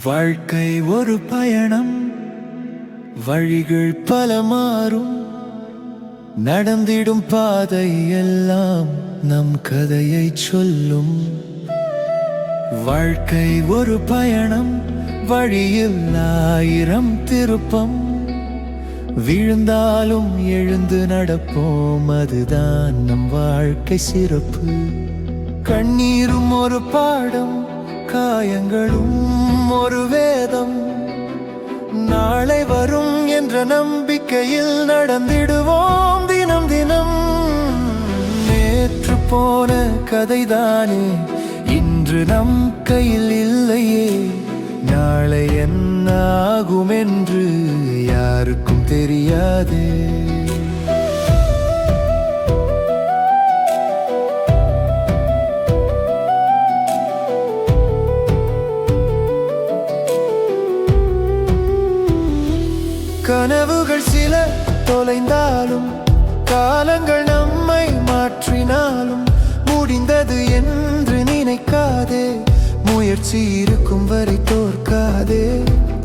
வாழ்க்கை ஒரு பயணம், வழிகள் பல மாறும், நடந்திடும் பாதை எல்லாம் நம் கதையை சொல்லும். வாழ்க்கை ஒரு பயணம், வழியில் ஆயிரம் திருப்பம், விழுந்தாலும் எழுந்து நடப்போம், அதுதான் நம் வாழ்க்கை சிறப்பு. கண்ணீரும் ஒரு பாடம், காயங்களும் ஒரு வேதம், நாளை வரும் என்ற நம்பிக்கையில் நடந்திடுவோம் தினம் தினம். நேற்று போன கதைதானே இன்று நம் கையில் இல்லையே, நாளை என்ன ஆகும் என்று யாருக்கும் தெரியாதே. கனவுகள் சில தொலைந்தாலும், காலங்கள் நம்மை மாற்றினாலும், முடிந்தது என்று நினைக்காதே, முயற்சி இருக்கும் வரை தோற்காதே.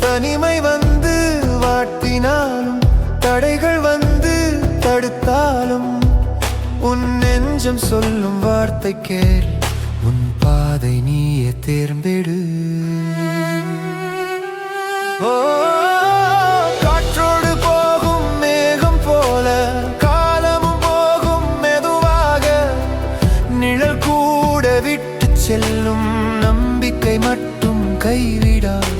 தனிமை வந்து வாட்டினாலும், தடைகள் வந்து தடுத்தாலும், உன் நெஞ்சம் சொல்லும் வார்த்தை கேள், உன் பாதை நீயே தேர்ந்தெடு. ஓ, காற்றோடு போகும் மேகம் போல காலமும் போகும் மெதுவாக, நிழல் கூட விட்டு செல்லும், நம்பிக்கை மட்டும் கைவிடாதே.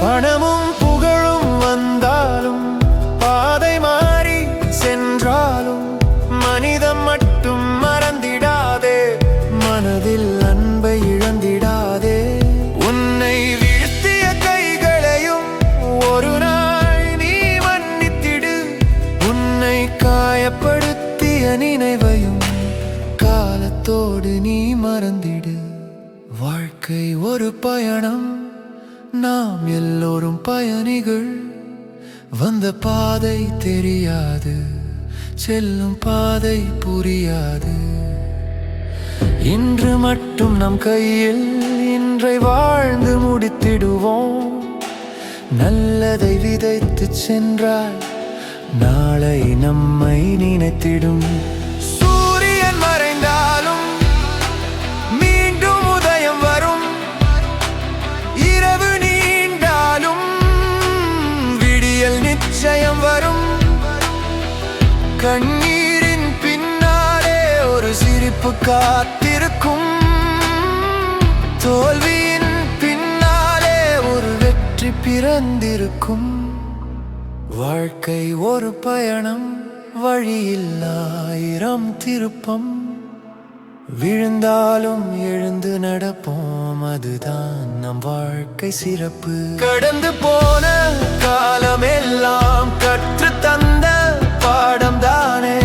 பணமும் புகழும் வந்தாலும், பாதை மாறி சென்றாலும், மனிதம் மட்டும் மறந்திடாதே, மனதில் அன்பை இழந்திடாதே. உன்னை வீழ்த்திய கைகளையும் ஒரு நாள் நீ மன்னித்திடு, உன்னை காயப்படுத்திய நினைவையும் காலத்தோடு நீ மறந்திடு. வாழ்க்கை ஒரு பயணம், நாம் எல்லோரும் பயணிகள், வந்த பாதை தெரியாது, செல்லும் பாதை புரியாது. இன்று மட்டும் நம் கையில், இன்றை வாழ்ந்து முடித்திடுவோம். நல்லதை விதைத்து சென்றால் நாளை நம்மை நினைத்திடும். சூரியன் மறைந்தாலும் மீண்டும் உதயம் வரும், இரவு நீண்டாலும் விடியல் நிச்சயம் வரும். கண்ணீரின் பின்னாலே ஒரு சிரிப்பு காத்திருக்கும், தோல்வியின் பின்னாலே ஒரு வெற்றி பிறந்திருக்கும். வாழ்க்கை ஒரு பயணம், வழியில் ஆயிரம் திருப்பம், விழுந்தாலும் எழுந்து நடப்போம், அதுதான் நம் வாழ்க்கை சிறப்பு. கடந்து போன காலமெல்லாம் கற்று தந்த பாடம் தானே